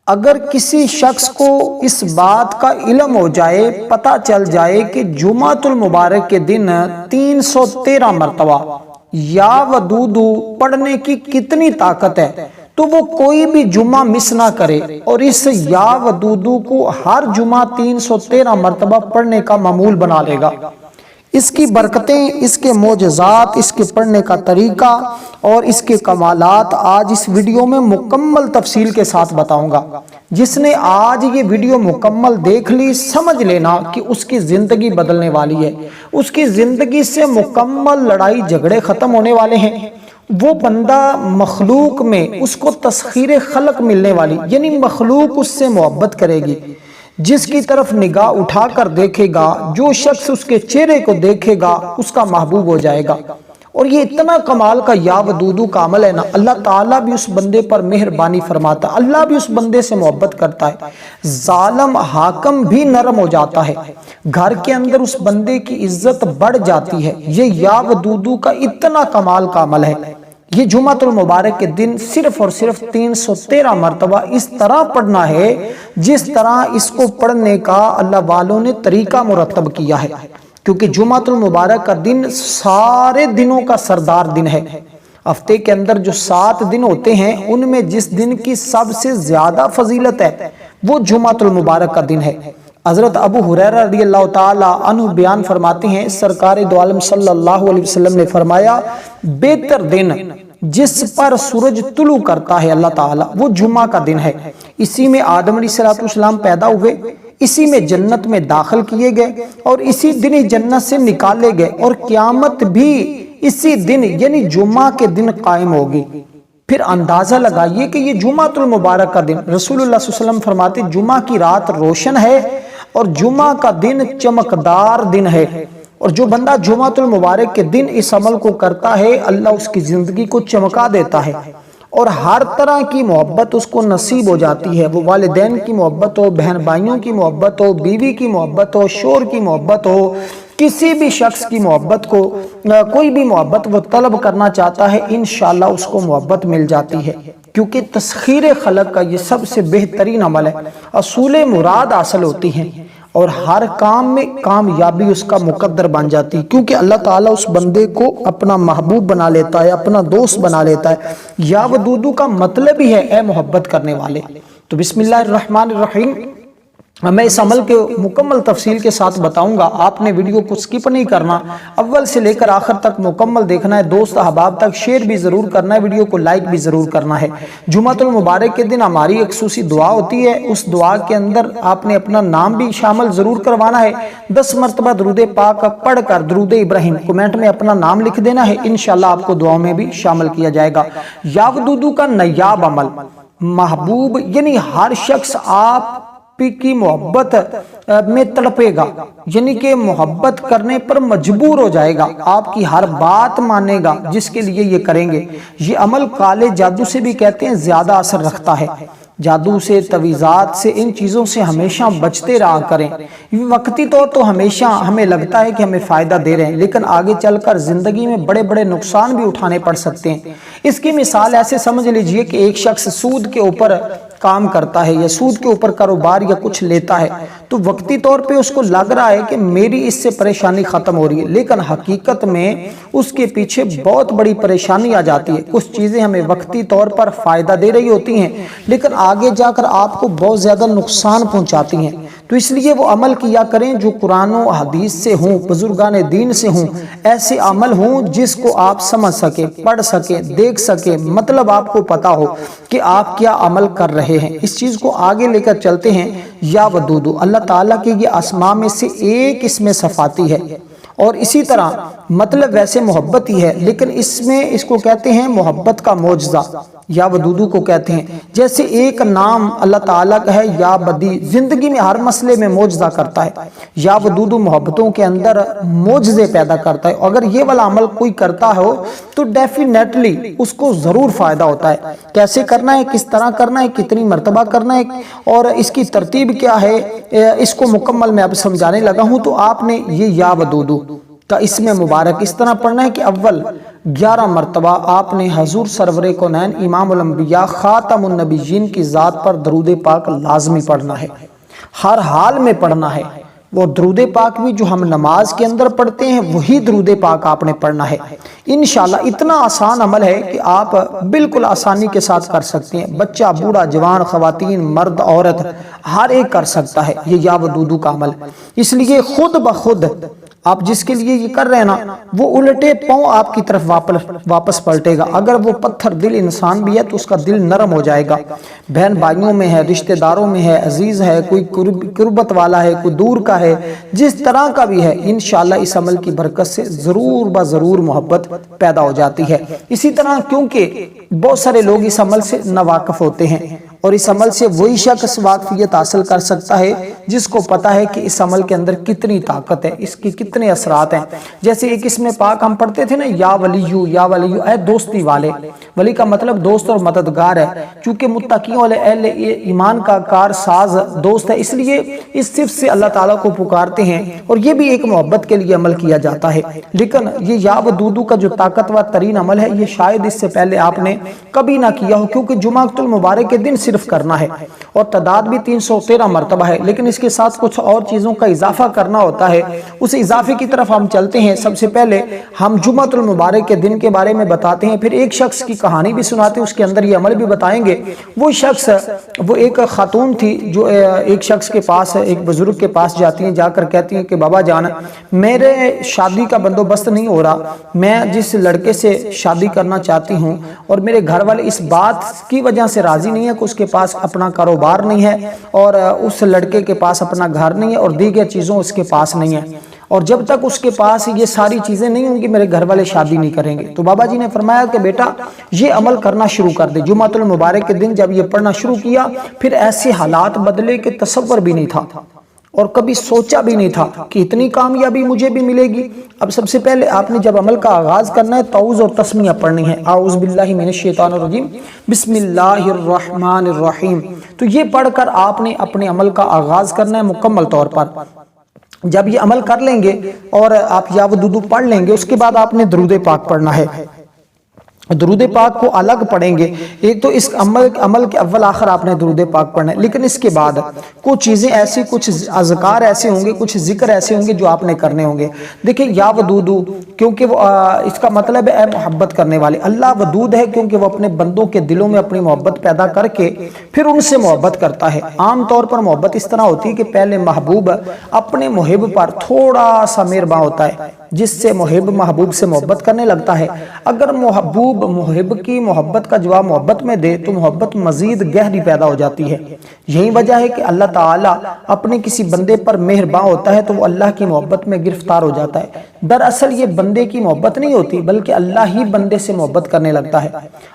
اگر کسی شخص کو اس بات کا علم ہو جائے، پتہ چل جائے کہ جمعۃ المبارک کے دن 313 مرتبہ یا ودودو پڑھنے کی کتنی طاقت ہے، تو وہ کوئی بھی جمعہ مس نہ کرے اور اس یا ودودو کو ہر جمعہ 313 مرتبہ پڑھنے کا معمول بنا لے گا۔ اس کی برکتیں، اس کے معجزات، اس کے پڑھنے کا طریقہ اور اس کے کمالات آج اس ویڈیو میں مکمل تفصیل کے ساتھ بتاؤں گا۔ جس نے آج یہ ویڈیو مکمل دیکھ لی، سمجھ لینا کہ اس کی زندگی بدلنے والی ہے، اس کی زندگی سے مکمل لڑائی جھگڑے ختم ہونے والے ہیں۔ وہ بندہ مخلوق میں اس کو تسخیر خلق ملنے والی، یعنی مخلوق اس سے محبت کرے گی۔ جس کی طرف نگاہ اٹھا کر دیکھے گا، جو شخص اس کے چہرے کو دیکھے گا، اس کا محبوب ہو جائے گا۔ اور یہ اتنا کمال کا یا ودودو کا عمل ہے نا، اللہ تعالیٰ بھی اس بندے پر مہربانی فرماتا ہے، اللہ بھی اس بندے سے محبت کرتا ہے، ظالم حاکم بھی نرم ہو جاتا ہے، گھر کے اندر اس بندے کی عزت بڑھ جاتی ہے۔ یہ یا ودودو کا اتنا کمال کا عمل ہے۔ یہ جمعۃ المبارک کے دن صرف اور صرف 313 مرتبہ اس طرح پڑھنا ہے جس طرح اس کو پڑھنے کا اللہ والوں نے طریقہ مرتب کیا ہے، کیونکہ جمعۃ المبارک کا دن سارے دنوں کا سردار دن ہے۔ ہفتے کے اندر جو 7 دن ہوتے ہیں، ان میں جس دن کی سب سے زیادہ فضیلت ہے وہ جمعۃ المبارک کا دن ہے۔ حضرت ابو ہریرہ رضی اللہ تعالی عنہ بیان فرماتے ہیں، سرکار دو عالم صلی اللہ علیہ وسلم نے فرمایا، بہتر دن جس پر سورج طلوع کرتا ہے اللہ تعالیٰ، وہ جمعہ کا دن ہے۔ اسی میں آدم علیہ السلام پیدا ہوئے، اسی میں جنت میں داخل کیے گئے اور اسی دن ہی جنت سے نکالے گئے، اور قیامت بھی اسی دن یعنی جمعہ کے دن قائم ہوگی۔ پھر اندازہ لگائیے کہ یہ جمعۃ المبارک کا دن، رسول اللہ صلی اللہ علیہ وسلم فرماتے جمعہ کی رات روشن ہے اور جمعہ کا دن چمکدار دن ہے، اور جو بندہ جمعۃ المبارک کے دن اس عمل کو کرتا ہے، اللہ اس کی زندگی کو چمکا دیتا ہے اور ہر طرح کی محبت اس کو نصیب ہو جاتی ہے۔ وہ والدین کی محبت ہو، بہن بھائیوں کی محبت ہو، بیوی کی محبت ہو، شوہر کی محبت ہو، کسی بھی شخص کی محبت کو، کوئی بھی محبت وہ طلب کرنا چاہتا ہے، انشاءاللہ اس کو محبت مل جاتی ہے، کیونکہ تسخیر خلق کا یہ سب سے بہترین عمل ہے۔ اصول مراد حاصل ہوتی ہیں اور ہر کام میں کامیابی اس کا مقدر بن جاتی ہے، کیونکہ اللہ تعالیٰ اس بندے کو اپنا محبوب بنا لیتا ہے، اپنا دوست بنا لیتا ہے۔ یا ودودو کا مطلب ہی ہے اے محبت کرنے والے۔ تو بسم اللہ الرحمن الرحیم، میں اس عمل کے مکمل تفصیل کے ساتھ بتاؤں گا، آپ نے ویڈیو کو سکپ نہیں کرنا، اول سے لے کر آخر تک مکمل دیکھنا ہے، دوست احباب تک شیئر بھی ضرور کرنا ہے، ویڈیو کو لائک بھی ضرور کرنا ہے۔ جمعۃ المبارک کے دن ہماری ایک خصوصی دعا ہوتی ہے، اس دعا کے اندر آپ نے اپنا نام بھی شامل ضرور کروانا ہے، 10 مرتبہ درود پاک پڑھ کر درود ابراہیم کمنٹ میں اپنا نام لکھ دینا ہے، انشاءاللہ آپ کو دعاؤں میں بھی شامل کیا جائے گا۔ یا ودودو کا نایاب عمل، محبوب یعنی ہر شخص آپ کی محبت میں تڑپے گا، یعنی کہ محبت کرنے پر مجبور ہو جائے گا، آپ کی ہر بات مانے گا جس کے لیے یہ کریں گے۔ یہ عمل کالے جادو سے بھی کہتے ہیں زیادہ اثر رکھتا ہے، جادو سے، تویزات سے، ان چیزوں سے ہمیشہ بچتے رہا کریں۔ وقتی طور تو ہمیشہ ہمیں لگتا ہے کہ ہمیں فائدہ دے رہے ہیں، لیکن آگے چل کر زندگی میں بڑے بڑے نقصان بھی اٹھانے پڑ سکتے ہیں۔ اس کی مثال ایسے سمجھ لیجئے کہ ایک شخص سود کے اوپر کام کرتا ہے یا سود کے اوپر کاروبار یا کچھ لیتا ہے، تو وقتی طور پہ اس کو لگ رہا ہے کہ میری اس سے پریشانی ختم ہو رہی ہے، لیکن حقیقت میں اس کے پیچھے بہت بڑی پریشانی آ جاتی ہے۔ کچھ چیزیں ہمیں وقتی طور پر فائدہ دے رہی ہوتی ہیں، لیکن آگے جا کر آپ کو بہت زیادہ نقصان پہنچاتی ہیں۔ تو اس لیے وہ عمل کیا کریں جو قرآن و حدیث سے ہوں، بزرگان دین سے ہوں، ایسے عمل ہوں جس کو آپ سمجھ سکیں، پڑھ سکیں، دیکھ سکیں، مطلب آپ کو پتا ہو کہ آپ کیا عمل کر رہے ہیں۔ اس چیز کو آگے لے کر چلتے ہیں۔ یا ودودو اللہ تعالیٰ کے یہ اسماء میں سے ایک اس میں صفاتی ہے، اور اسی طرح مطلب ویسے محبت ہی ہے، لیکن اس میں اس کو کہتے ہیں محبت کا معجزہ، یا ودودو کو کہتے ہیں۔ جیسے ایک نام اللہ تعالیٰ کا ہے یا بدی، زندگی میں ہر مسئلے میں معجزہ کرتا ہے، یا ودودو محبتوں کے اندر معجزے پیدا کرتا ہے۔ اگر یہ والا عمل کوئی کرتا ہو تو ڈیفینیٹلی اس کو ضرور فائدہ ہوتا ہے۔ کیسے کرنا ہے، کس طرح کرنا ہے، کتنی مرتبہ کرنا ہے اور اس کی ترتیب کیا ہے، اس کو مکمل میں اب سمجھانے لگا ہوں۔ تو آپ نے یہ یا ودودو کا اس میں مبارک اس طرح پڑھنا ہے کہ اول 11 مرتبہ آپ نے حضور سرور کونین امام الانبیاء خاتم النبیین کی ذات پر درود پاک لازمی پڑھنا ہے، ہر حال میں پڑھنا ہے۔ وہ درود پاک بھی جو ہم نماز کے اندر پڑھتے ہیں وہی درود پاک آپ نے پڑھنا ہے۔ انشاءاللہ اتنا آسان عمل ہے کہ آپ بالکل آسانی کے ساتھ کر سکتے ہیں، بچہ، بوڑھا، جوان، خواتین، مرد، عورت، ہر ایک کر سکتا ہے یہ یا ودودو کا عمل۔ اس لیے خود بخود آپ جس کے لیے یہ کر رہے ہیں نا، وہ الٹے پاؤں آپ کی طرف واپس پلٹے گا۔ اگر وہ پتھر دل انسان بھی ہے تو اس کا دل نرم ہو جائے گا۔ بہن بھائیوں میں ہے، رشتہ داروں میں ہے، عزیز ہے، کوئی قربت والا ہے، کوئی دور کا ہے، جس طرح کا بھی ہے، انشاءاللہ اس عمل کی برکت سے ضرور بضرور محبت پیدا ہو جاتی ہے۔ اسی طرح کیونکہ بہت سارے لوگ اس عمل سے ناواقف ہوتے ہیں، اور اس عمل سے وہی شخص واقفیت حاصل کر سکتا ہے جس کو پتا ہے کہ اس عمل کے اندر کتنی طاقت ہے، اس کی کتنے اثرات ہیں۔ جیسے ایک اسم پاک ہم پڑھتے تھے نا، یا ولیو، یا ولیو، اے دوستی والے۔ ولی کا مطلب دوست اور مددگار ہے، چونکہ متقیوں والے اہل ایمان کا کار ساز دوست ہے، اس لیے اس صفت سے اللہ تعالیٰ کو پکارتے ہیں، اور یہ بھی ایک محبت کے لیے عمل کیا جاتا ہے۔ لیکن یہ یا ودودو کا جو طاقتور ترین عمل ہے، یہ شاید اس سے پہلے آپ نے کبھی نہ کیا ہو، کیونکہ جمعہ المبارک کے دن صرف کرنا ہے، اور تعداد بھی 313 مرتبہ ہے، لیکن اس کے ساتھ کچھ اور چیزوں کا اضافہ کرنا ہوتا ہے۔ اس اضافے کی طرف ہم چلتے ہیں۔ سب سے پہلے ہم جمعہ المبارک کے دن کے بارے میں بتاتے ہیں، پھر ایک شخص کی کہانی بھی سناتے ہیں، اس کے اندر یہ عمل بھی بتائیں گے۔ وہ شخص، وہ ایک خاتون تھی جو ایک شخص کے پاس، ایک بزرگ کے پاس جاتی ہیں، جا کر کہتی ہیں کہ بابا جان، میرے شادی کا بندوبست نہیں ہو رہا، میں جس لڑکے سے شادی کرنا چاہتی ہوں، اور میرے گھر والے اس بات کی وجہ سے راضی نہیں ہے کہ اس کے پاس اپنا کاروبار نہیں ہے، اور اس لڑکے کے پاس اپنا گھر نہیں ہے، اور دیگر چیزوں اس کے پاس نہیں ہے، اور جب تک اس کے پاس یہ ساری چیزیں نہیں ہوں گی میرے گھر والے شادی نہیں کریں گے۔ تو بابا جی نے فرمایا کہ بیٹا یہ عمل کرنا شروع کر دے۔ جمعہ المبارک کے دن جب یہ پڑھنا شروع کیا، پھر ایسے حالات بدلے کہ تصور بھی نہیں تھا، اور کبھی سوچا بھی نہیں تھا کہ اتنی کامیابی مجھے بھی ملے گی۔ اب سب سے پہلے آپ نے جب عمل کا آغاز کرنا ہے، تعوذ اور تسمیہ پڑھنی ہے، اعوذ باللہ من الشیطان الرجیم، بسم اللہ الرحمن الرحیم۔ تو یہ پڑھ کر آپ نے اپنے عمل کا آغاز کرنا ہے مکمل طور پر۔ جب یہ عمل کر لیں گے اور آپ یا ودودو پڑھ لیں گے، اس کے بعد آپ نے درود پاک پڑھنا ہے۔ درود پاک کو الگ پڑھیں گے، ایک تو اس عمل کے اول آخر آپ نے درود پاک پڑھنا ہے، لیکن اس کے بعد کچھ چیزیں ایسی، کچھ اذکار ایسے ہوں گے، کچھ ذکر ایسے ہوں گے جو آپ نے کرنے ہوں گے۔ دیکھیں یا ودودو، کیونکہ وہ اس کا مطلب ہے اے محبت کرنے والے۔ اللہ ودود ہے کیونکہ وہ اپنے بندوں کے دلوں میں اپنی محبت پیدا کر کے پھر ان سے محبت کرتا ہے۔ عام طور پر محبت اس طرح ہوتی ہے کہ پہلے محبوب اپنے محب پر تھوڑا سا مہرباں ہوتا ہے، جس سے محب محبوب سے محبت کرنے لگتا ہے۔ اگر محبوب محب کی محبت کا جواب محبت میں دے تو محبت مزید گہری پیدا ہو جاتی ہے۔ یہی وجہ ہے کہ اللہ تعالیٰ اپنے کسی بندے پر مہرباں ہوتا ہے تو وہ اللہ کی محبت میں گرفتار ہو جاتا ہے۔ دراصل یہ بندے کی محبت نہیں ہوتی، بلکہ اللہ ہی بندے سے محبت کرنے لگتا ہے۔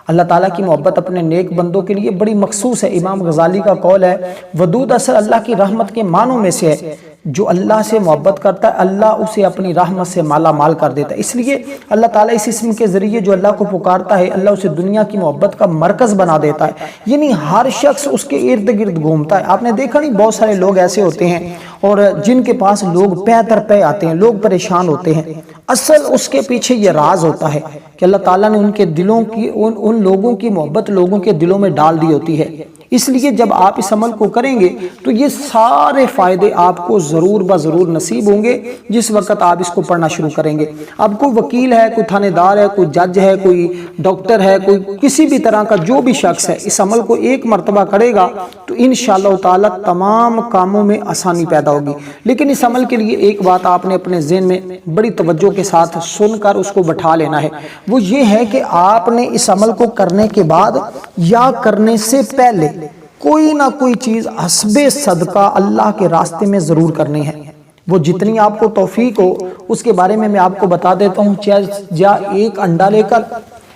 اللہ تعالیٰ کی محبت اپنے نیک بندوں کے لیے بڑی مخصوص ہے۔ امام غزالی کا قول ہے، ودود اصل اللہ کی رحمت کے معنوں میں سے ہے۔ جو اللہ سے محبت کرتا ہے، اللہ اسے اپنی رحمت سے مالا مال کر دیتا ہے۔ اس لیے اللہ تعالیٰ اس اسم کے ذریعے جو اللہ کو پکارتا ہے، اللہ اسے دنیا کی محبت کا مرکز بنا دیتا ہے، یعنی ہر شخص اس کے ارد گرد گھومتا ہے۔ آپ نے دیکھا نہیں، بہت سارے لوگ ایسے ہوتے ہیں اور جن کے پاس لوگ پے در پے آتے ہیں، لوگ پریشان ہوتے ہیں، اصل اس کے پیچھے یہ راز ہوتا ہے کہ اللہ تعالیٰ نے ان کے دلوں کی، ان لوگوں کی محبت لوگوں کے دلوں میں ڈال دی ہوتی ہے۔ اس لیے جب آپ اس عمل کو کریں گے تو یہ سارے فائدے آپ کو ضرور بضرور نصیب ہوں گے جس وقت آپ اس کو پڑھنا شروع کریں گے۔ اب کوئی وکیل ہے، کوئی تھانے دار ہے، کوئی جج ہے، کوئی ڈاکٹر ہے، کوئی کسی بھی طرح کا جو بھی شخص ہے، اس عمل کو ایک مرتبہ کرے گا تو انشاءاللہ تعالی تمام کاموں میں آسانی پیدا ہوگی۔ لیکن اس عمل کے لیے ایک بات آپ نے اپنے ذہن میں بڑی توجہ کے ساتھ سن کر اس کو بٹھا لینا ہے، وہ یہ ہے کہ آپ نے اس عمل کو کرنے کے بعد یا کرنے سے پہلے کوئی نہ کوئی چیز حسب صدقہ اللہ کے راستے میں ضرور کرنی ہے۔ وہ جتنی آپ کو توفیق ہو اس کے بارے میں آپ کو بتا دیتا ہوں، چاہے ایک انڈا لے کر،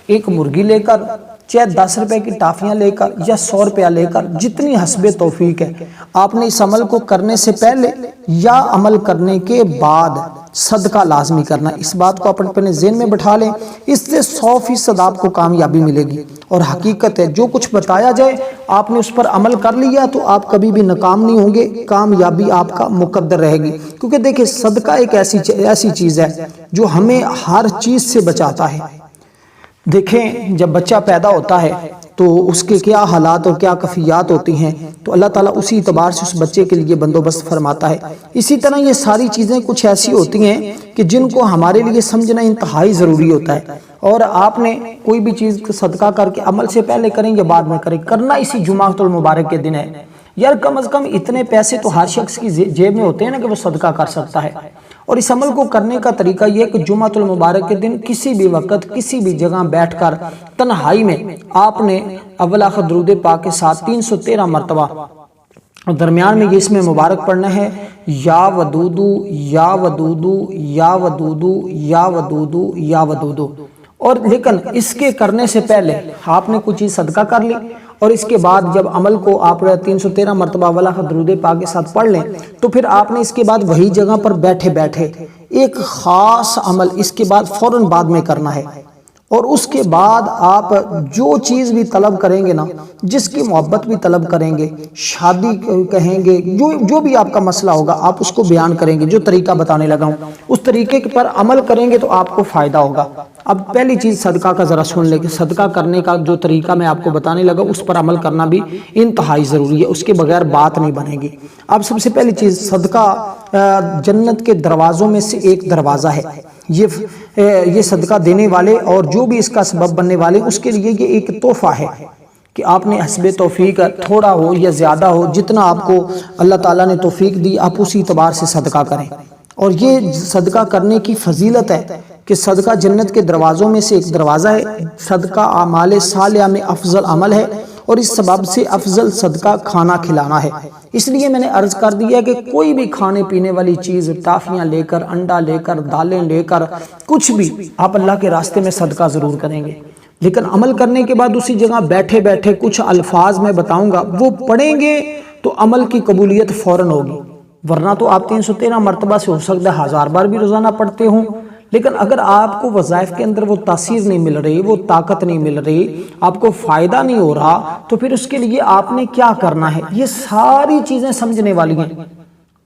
ایک مرغی لے کر، چاہے 10 روپے کی ٹافیاں لے کر یا 100 روپیہ لے کر، جتنی حسب توفیق ہے، آپ نے اس عمل کو کرنے سے پہلے یا عمل کرنے کے بعد صدقہ لازمی کرنا۔ اس بات کو اپنے ذہن میں بٹھا لیں، اس سے 100% آپ کو کامیابی ملے گی۔ اور حقیقت ہے جو کچھ بتایا جائے آپ نے اس پر عمل کر لیا تو آپ کبھی بھی ناکام نہیں ہوں گے، کامیابی آپ کا مقدر رہے گی۔ کیونکہ دیکھیں صدقہ ایک ایسی چیز ہے جو ہمیں ہر چیز سے بچاتا ہے۔ دیکھیں جب بچہ پیدا ہوتا ہے تو اس کے کیا حالات اور کیا کیفیات ہوتی ہیں، تو اللہ تعالیٰ اسی اعتبار سے اس بچے کے لیے بندوبست فرماتا ہے۔ اسی طرح یہ ساری چیزیں کچھ ایسی ہوتی ہیں کہ جن کو ہمارے لیے سمجھنا انتہائی ضروری ہوتا ہے، اور آپ نے کوئی بھی چیز صدقہ کر کے عمل سے پہلے کریں یا بعد میں کریں، کرنا اسی جمعۃ المبارک کے دن ہے۔ یار کم از کم اتنے پیسے تو ہر شخص کی جیب میں ہوتے ہیں نا کہ وہ صدقہ کر سکتا ہے، اور اس عمل کو کرنے کا طریقہ یہ کہ جمعۃ المبارک کے دن کسی بھی وقت کسی بھی جگہ بیٹھ کر تنہائی میں آپ نے اول آخر درود پاک کے ساتھ 313 مرتبہ، اور درمیان میں یہ اس میں مبارک پڑھنا ہے، یا ودودو یا ودودو یا ودودو یا ودودو یا ودودو۔ اور لیکن اس کے کرنے سے پہلے آپ نے کچھ چیز صدقہ کر لی، اور اس کے بعد جب عمل کو آپ 313 مرتبہ اول آخر درود پاک کے ساتھ پڑھ لیں، تو پھر آپ نے اس کے بعد وہی جگہ پر بیٹھے بیٹھے ایک خاص عمل اس کے بعد فوراً بعد میں کرنا ہے، اور اس کے بعد آپ جو چیز بھی طلب کریں گے نا، جس کی محبت بھی طلب کریں گے، شادی کہیں گے، جو بھی آپ کا مسئلہ ہوگا آپ اس کو بیان کریں گے۔ جو طریقہ بتانے لگا ہوں اس طریقے پر عمل کریں گے تو آپ کو فائدہ ہوگا۔ اب پہلی چیز صدقہ کا ذرا سن لیں کہ صدقہ کرنے کا جو طریقہ میں آپ کو بتانے لگا اس پر عمل کرنا بھی انتہائی ضروری ہے، اس کے بغیر بات نہیں بنے گی۔ اب سب سے پہلی چیز، صدقہ جنت کے دروازوں میں سے ایک دروازہ ہے۔ یہ صدقہ دینے والے اور جو بھی اس کا سبب بننے والے اس کے لیے یہ ایک تحفہ ہے کہ آپ نے حسب توفیق تھوڑا ہو یا زیادہ ہو، جتنا آپ کو اللہ تعالیٰ نے توفیق دی آپ اسی اعتبار سے صدقہ کریں۔ اور یہ صدقہ کرنے کی فضیلت ہے کہ صدقہ جنت کے دروازوں میں سے ایک دروازہ ہے۔ صدقہ اعمال صالحہ میں افضل عمل ہے، اور اس سبب سے افضل صدقہ کھانا کھلانا ہے۔ اس لیے میں نے عرض کر دیا کہ کوئی بھی کھانے پینے والی چیز، ٹافیاں لے کر، انڈا لے کر، دالیں لے کر، کچھ بھی آپ اللہ کے راستے میں صدقہ ضرور کریں گے، لیکن عمل کرنے کے بعد اسی جگہ بیٹھے بیٹھے کچھ الفاظ میں بتاؤں گا وہ پڑھیں گے تو عمل کی قبولیت فوراً ہوگی، ورنہ تو آپ 313 مرتبہ سے ہو سکتا ہے 1000 بار بھی روزانہ پڑھتے ہوں، لیکن اگر آپ کو وظائف کے اندر وہ تاثیر نہیں مل رہی، وہ طاقت نہیں مل رہی، آپ کو فائدہ نہیں ہو رہا، تو پھر اس کے لیے آپ نے کیا کرنا ہے؟ یہ ساری چیزیں سمجھنے والی ہیں۔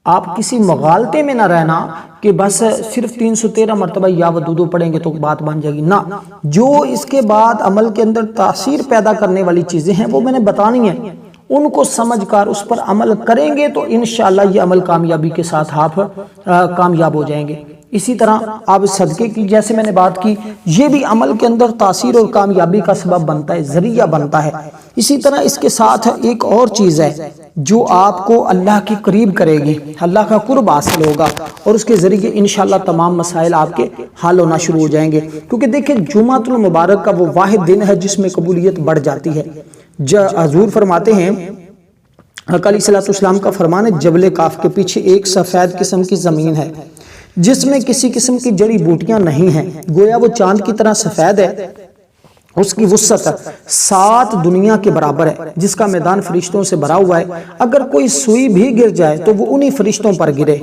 آپ کسی مغالطے میں نہ رہنا کہ بس صرف 313 مرتبہ یا ودودو پڑھیں گے تو بات بن جائے گی، نہ، جو اس کے بعد عمل کے اندر تاثیر پیدا کرنے والی چیزیں ہیں وہ میں نے بتانی ہیں، ان کو سمجھ کر اس پر عمل کریں گے تو انشاءاللہ یہ عمل کامیابی کے ساتھ آپ کامیاب ہو جائیں گے۔ اسی طرح آپ صدقے کی جیسے میں نے بات کی، یہ بھی عمل کے اندر تاثیر اور کامیابی کا سبب بنتا ہے، ذریعہ بنتا ہے۔ اسی طرح اس کے ساتھ ایک اور چیز ہے جو آپ کو اللہ کے قریب کرے گی، اللہ کا قرب حاصل ہوگا، اور اس کے ذریعے انشاءاللہ تمام مسائل آپ کے حل ہونا شروع ہو جائیں گے۔ کیونکہ دیکھیں جمعۃ المبارک کا وہ واحد دن ہے جس میں قبولیت بڑھ جاتی ہے۔ حضور فرماتے ہیں، آقا علیہ السلام کا فرمان ہے، جبل کاف کے پیچھے ایک سفید قسم کی زمین ہے جس میں کسی قسم کی جڑی بوٹیاں نہیں ہیں، گویا وہ چاند کی طرح سفید ہے، اس کی وسعت 7 دنیا کے برابر ہے، جس کا میدان فرشتوں سے بھرا ہوا ہے، اگر کوئی سوئی بھی گر جائے تو وہ انہی فرشتوں پر گرے،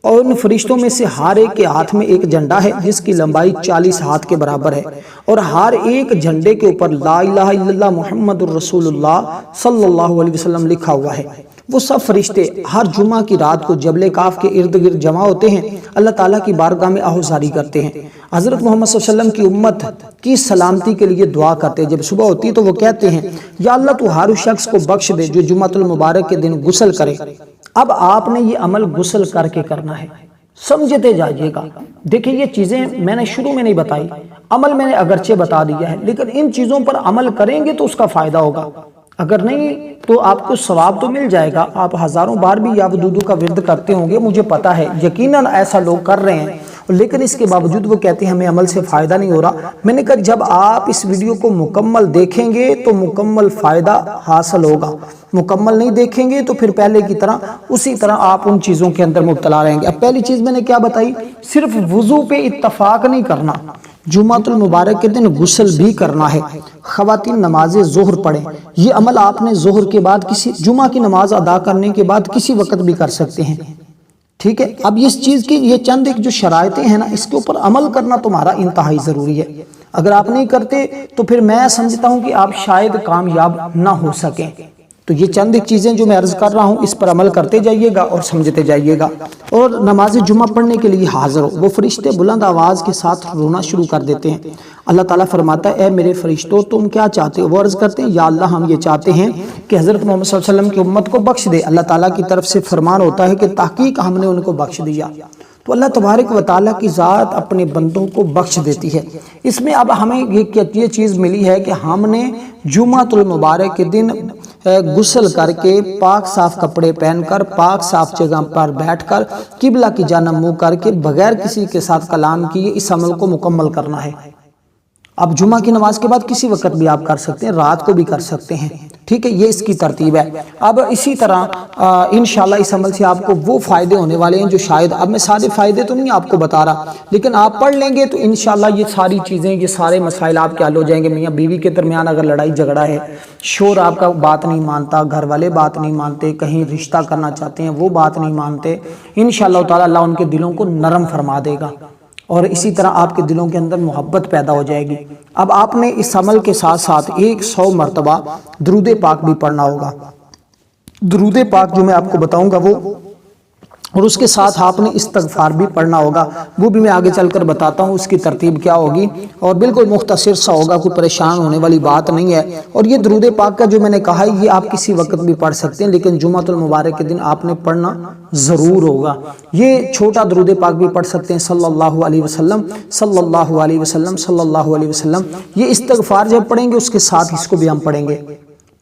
اور ان فرشتوں میں سے ہر ایک کے ہاتھ میں ایک جھنڈا ہے جس کی لمبائی 40 ہاتھ کے برابر ہے، اور ہر ایک جھنڈے کے اوپر لا الہ الا اللہ محمد الرسول اللہ صلی اللہ علیہ وسلم لکھا ہوا ہے۔ وہ سب فرشتے ہر جمعہ کی رات کو جبل کاف کے ارد گرد جمع ہوتے ہیں، اللہ تعالیٰ کی بارگاہ میں آہوزاری کرتے ہیں، حضرت محمد صلی اللہ علیہ وسلم کی امت کی سلامتی کے لیے دعا کرتے ہیں۔ جب صبح ہوتی ہے تو وہ کہتے ہیں، یا اللہ تو ہر شخص کو بخش دے جو جمعۃ المبارک کے دن غسل کرے۔ اب آپ نے یہ عمل غسل کر کے کرنا ہے، سمجھتے جائیے گا۔ دیکھیں یہ چیزیں میں نے شروع میں نہیں بتائی، عمل میں نے اگرچہ بتا دیا ہے، لیکن ان چیزوں پر عمل کریں گے تو اس کا فائدہ ہوگا، اگر نہیں تو آپ کو ثواب تو مل جائے گا۔ آپ ہزاروں بار بھی یا ودودو کا ورد کرتے ہوں گے، مجھے پتا ہے یقیناً ایسا لوگ کر رہے ہیں، لیکن اس کے باوجود وہ کہتے ہیں ہمیں عمل سے فائدہ نہیں ہو رہا۔ میں نے کہا جب آپ اس ویڈیو کو مکمل دیکھیں گے تو مکمل فائدہ حاصل ہوگا، مکمل نہیں دیکھیں گے تو پھر پہلے کی طرح اسی طرح آپ ان چیزوں کے اندر مبتلا رہیں گے۔ اب پہلی چیز میں نے کیا بتائی، صرف وضو پہ اتفاق نہیں کرنا، جمعۃ المبارک کے دن غسل بھی کرنا ہے۔ خواتین نماز ظہر پڑھیں، یہ عمل آپ نے ظہر کے بعد کسی جمعہ کی نماز ادا کرنے کے بعد کسی وقت بھی کر سکتے ہیں، ٹھیک ہے۔ اب اس چیز کی یہ چند ایک جو شرائطیں ہیں نا، اس کے اوپر عمل کرنا تمہارا انتہائی ضروری ہے۔ اگر آپ نہیں کرتے تو پھر میں سمجھتا ہوں کہ آپ شاید کامیاب نہ ہو سکیں۔ تو یہ چند ایک چیزیں جو میں عرض کر رہا ہوں اس پر عمل کرتے جائیے گا اور سمجھتے جائیے گا۔ اور نماز جمعہ پڑھنے کے لیے حاضر ہو، وہ فرشتے بلند آواز کے ساتھ رونا شروع کر دیتے ہیں۔ اللہ تعالیٰ فرماتا ہے اے میرے فرشتوں تم کیا چاہتے ہو؟ وہ عرض کرتے ہیں یا اللہ ہم یہ چاہتے ہیں کہ حضرت محمد صلی اللہ علیہ وسلم کی امت کو بخش دے۔ اللہ تعالیٰ کی طرف سے فرمان ہوتا ہے کہ تحقیق ہم نے ان کو بخش دیا۔ تو اللہ تبارک و تعالیٰ کی ذات اپنے بندوں کو بخش دیتی ہے۔ اس میں اب ہمیں یہ چیز ملی ہے کہ ہم نے جمعۃ المبارک کے دن غسل کر کے پاک صاف کپڑے پہن کر پاک صاف جگہ پر بیٹھ کر قبلہ کی جانب منہ کر کے بغیر کسی کے ساتھ کلام کیے اس عمل کو مکمل کرنا ہے۔ اب جمعہ کی نماز کے بعد کسی وقت بھی آپ کر سکتے ہیں، رات کو بھی کر سکتے ہیں، ٹھیک ہے، یہ اس کی ترتیب ہے۔ اب اسی طرح انشاءاللہ اس عمل سے آپ کو وہ فائدے ہونے والے ہیں جو شاید اب میں سارے فائدے تو نہیں آپ کو بتا رہا، لیکن آپ پڑھ لیں گے تو انشاءاللہ یہ ساری چیزیں، یہ سارے مسائل آپ کے حل ہو جائیں گے۔ میاں بیوی کے درمیان اگر لڑائی جھگڑا ہے، شور آپ کا بات نہیں مانتا، گھر والے بات نہیں مانتے، کہیں رشتہ کرنا چاہتے ہیں وہ بات نہیں مانتے، انشاءاللہ تعالی اللہ ان کے دلوں کو نرم فرما دے گا، اور اسی طرح آپ کے دلوں کے اندر محبت پیدا ہو جائے گی۔ اب آپ نے اس عمل کے ساتھ ساتھ 100 مرتبہ درود پاک بھی پڑھنا ہوگا۔ درود پاک جو میں آپ کو بتاؤں گا وہ، اور اس کے ساتھ آپ نے استغفار بھی پڑھنا ہوگا، وہ بھی میں آگے چل کر بتاتا ہوں اس کی ترتیب کیا ہوگی، اور بالکل مختصر سا ہوگا، کوئی پریشان ہونے والی بات نہیں ہے۔ اور یہ درود پاک کا جو میں نے کہا ہے یہ آپ کسی وقت بھی پڑھ سکتے ہیں، لیکن جمعۃ المبارک کے دن آپ نے پڑھنا ضرور ہوگا۔ یہ چھوٹا درود پاک بھی پڑھ سکتے ہیں، صلی اللہ علیہ وسلم صلی اللہ علیہ وسلم صلی اللہ علیہ وسلم۔ یہ استغفار جب پڑھیں گے اس کے ساتھ اس کو بھی ہم پڑھیں گے۔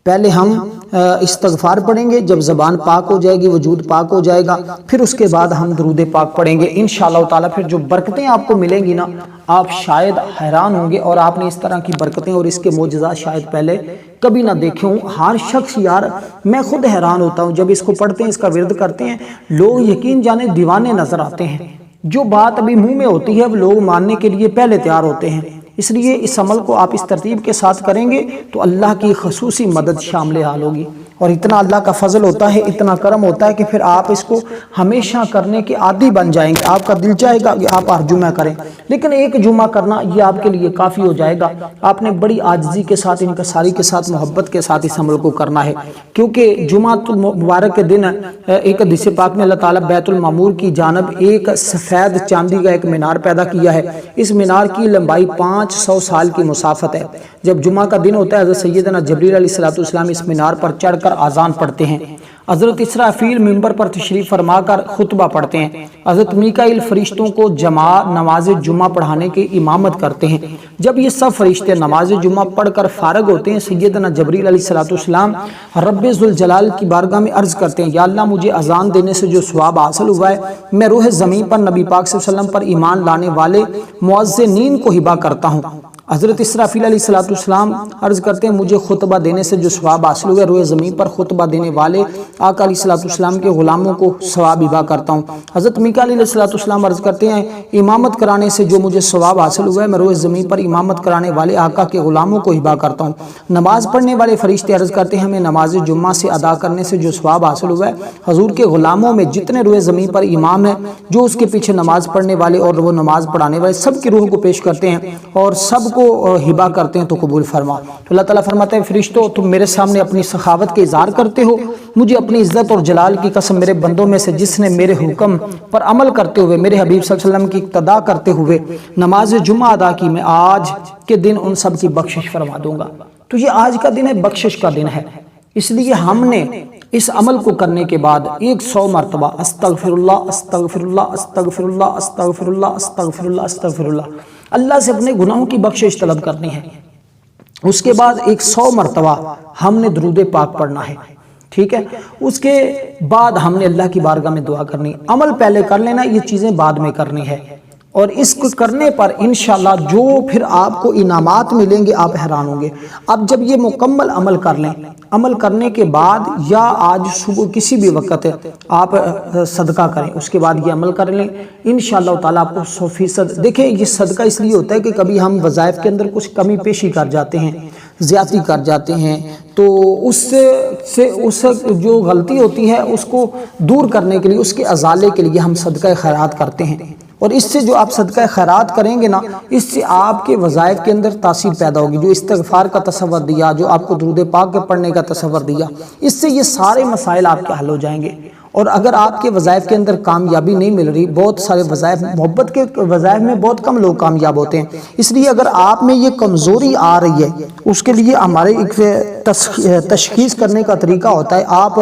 پہلے ہم استغفار پڑھیں گے، جب زبان پاک ہو جائے گی، وجود پاک ہو جائے گا، پھر اس کے بعد ہم درود پاک پڑھیں گے انشاءاللہ تعالیٰ۔ پھر جو برکتیں آپ کو ملیں گی نا، آپ شاید حیران ہوں گے، اور آپ نے اس طرح کی برکتیں اور اس کے معجزات شاید پہلے کبھی نہ دیکھے ہوں۔ ہر شخص، یار میں خود حیران ہوتا ہوں جب اس کو پڑھتے ہیں، اس کا ورد کرتے ہیں، لوگ یقین جانے دیوانے نظر آتے ہیں۔ جو بات ابھی منہ میں ہوتی ہے وہ لوگ ماننے کے لیے پہلے تیار ہوتے ہیں۔ اس لیے اس عمل کو آپ اس ترتیب کے ساتھ کریں گے تو اللہ کی خصوصی مدد شامل حال ہوگی، اور اتنا اللہ کا فضل ہوتا ہے، اتنا کرم ہوتا ہے کہ پھر آپ اس کو ہمیشہ کرنے کے عادی بن جائیں گے۔ آپ کا دل چاہے گا کہ آپ ہر جمعہ کریں، لیکن ایک جمعہ کرنا یہ آپ کے لیے کافی ہو جائے گا۔ آپ نے بڑی عاجزی کے ساتھ، انکساری کے ساتھ، محبت کے ساتھ اس عمل کو کرنا ہے، کیونکہ جمعہ مبارک کے دن ایک حدیث پاک میں اللہ تعالیٰ بیت المعمور کی جانب ایک سفید چاندی کا ایک مینار پیدا کیا ہے۔ اس مینار کی لمبائی 500 سال کی مسافت ہے۔ جب جمعہ کا دن ہوتا ہے، حضرت سیدنا جبریل علیہ السلام اس مینار پر چڑھ کر آذان پڑھتے ہیں، حضرت اسرافیل منبر پر تشریف فرما کر خطبہ پڑھتے ہیں، حضرت میکائیل فرشتوں کو نماز جمعہ پڑھانے کی امامت کرتے ہیں۔ جب یہ سب فرشتے نماز جمعہ پڑھ کر فارغ ہوتے ہیں، سیدنا جبریل علیہ السلام رب ذوالجلال کی بارگاہ میں عرض کرتے ہیں یا اللہ مجھے اذان دینے سے جو ثواب حاصل ہوا ہے میں روح زمین پر نبی پاک صلی اللہ علیہ وسلم پر ایمان لانے والے مؤذنین کو ہبہ کرتا ہوں۔ حضرت اسرافیل علیہ السلام عرض کرتے ہیں مجھے خطبہ دینے سے جو ثواب حاصل ہوئے روئے زمین پر خطبہ دینے والے آقا علیہ السلام کے غلاموں کو ثواب ہبہ کرتا ہوں۔ حضرت میکائیل علیہ السلام عرض کرتے ہیں امامت کرانے سے جو مجھے ثواب حاصل ہوا ہے میں روئے زمین پر امامت کرانے والے آقا کے غلاموں کو ہبہ کرتا ہوں۔ نماز پڑھنے والے فرشتے عرض کرتے ہیں ہمیں نماز جمعہ سے ادا کرنے سے جو ثواب حاصل ہوا ہے حضور کے غلاموں میں جتنے روئے زمین پر امام ہیں، جو اس کے پیچھے نماز پڑھنے والے اور وہ نماز پڑھانے والے، سب کی روح کو پیش کرتے ہیں اور سب کو ہبہ کرتے ہیں تو قبول فرما۔ تو اللہ تعالیٰ فرماتا ہے فرشتوں تم میرے سامنے اپنی سخاوت کے اظہار کرتے ہو، مجھے اپنی عزت اور جلال کی قسم میرے بندوں میں سے جس نے میرے حکم پر عمل کرتے ہوئے میرے حبیب صلی اللہ علیہ وسلم کی اقتداء کرتے ہوئے نماز جمعہ ادا کی، میں آج کے دن ان سب کی بخشش فرما دوں گا۔ تو یہ آج کا دن ہے، بخشش کا دن ہے، اس لیے ہم نے اس عمل کو کرنے کے بعد 100 مرتبہ استغفر اللہ استغفر اللہ استغفر اللہ استغفر اللہ استغفر اللہ استغفر اللہ اللہ سے اپنے گناہوں کی بخشش طلب کرنی ہے۔ اس کے بعد 100 مرتبہ ہم نے درود پاک پڑھنا ہے، ٹھیک ہے۔ اس کے بعد ہم نے اللہ کی بارگاہ میں دعا کرنی، عمل پہلے کر لینا، یہ چیزیں بعد میں کرنی ہے، اور اس کو کرنے پر انشاءاللہ جو پھر آپ کو انعامات ملیں گے آپ حیران ہوں گے۔ اب جب یہ مکمل عمل کر لیں، عمل کرنے کے بعد یا آج صبح کسی بھی وقت آپ صدقہ کریں، اس کے بعد یہ عمل کر لیں انشاءاللہ تعالیٰ آپ کو 100%۔ دیکھیں یہ صدقہ اس لیے ہوتا ہے کہ کبھی ہم وظائف کے اندر کچھ کمی پیشی کر جاتے ہیں، زیادتی کر جاتے ہیں، تو اس جو غلطی ہوتی ہے اس کو دور کرنے کے لیے، اس کے ازالے کے لیے ہم صدقہ خیرات کرتے ہیں۔ اور اس سے جو آپ صدقہ خیرات کریں گے نا، اس سے آپ کے وظائف کے اندر تاثیر پیدا ہوگی۔ جو استغفار کا تصور دیا، جو آپ کو درود پاک کے پڑھنے کا تصور دیا، اس سے یہ سارے مسائل آپ کے حل ہو جائیں گے۔ اور اگر آپ کے وظائف کے اندر کامیابی نہیں مل رہی، بہت سارے وظائف، محبت کے وظائف میں بہت کم لوگ کامیاب ہوتے ہیں، اس لیے اگر آپ میں یہ کمزوری آ رہی ہے، اس کے لیے ہمارے ایک تشخیص کرنے کا طریقہ ہوتا ہے۔ آپ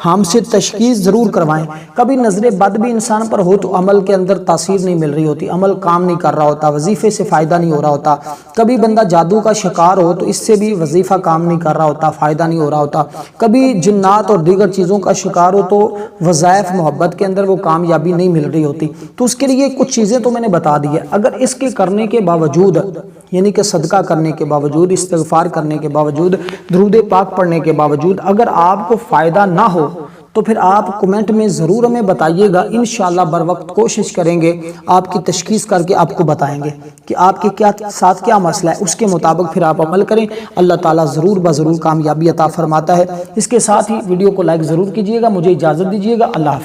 ہم سے تشخیص ضرور کروائیں۔ کبھی نظر بد بھی انسان پر ہو تو عمل کے اندر تاثیر نہیں مل رہی ہوتی، عمل کام نہیں کر رہا ہوتا، وظیفے سے فائدہ نہیں ہو رہا ہوتا۔ کبھی بندہ جادو کا شکار ہو تو اس سے بھی وظیفہ کام نہیں کر رہا ہوتا، فائدہ نہیں ہو رہا ہوتا۔ کبھی جنات اور دیگر چیزوں کا شکار ہو تو وظائف محبت کے اندر وہ کامیابی نہیں مل رہی ہوتی۔ تو اس کے لیے کچھ چیزیں تو میں نے بتا دی ہے۔ اگر اس کے کرنے کے باوجود، یعنی کہ صدقہ کرنے کے باوجود، استغفار کرنے کے باوجود، درود پاک پڑھنے کے باوجود اگر آپ کو فائدہ نہ ہو تو پھر آپ کمنٹ میں ضرور ہمیں بتائیے گا۔ انشاءاللہ بر وقت کوشش کریں گے، آپ کی تشخیص کر کے آپ کو بتائیں گے کہ آپ کے ساتھ کیا مسئلہ ہے، اس کے مطابق پھر آپ عمل کریں۔ اللہ تعالیٰ ضرور بضرور کامیابی عطا فرماتا ہے۔ اس کے ساتھ ہی ویڈیو کو لائک ضرور کیجیے گا۔ مجھے اجازت دیجیے گا۔ اللہ حافظ۔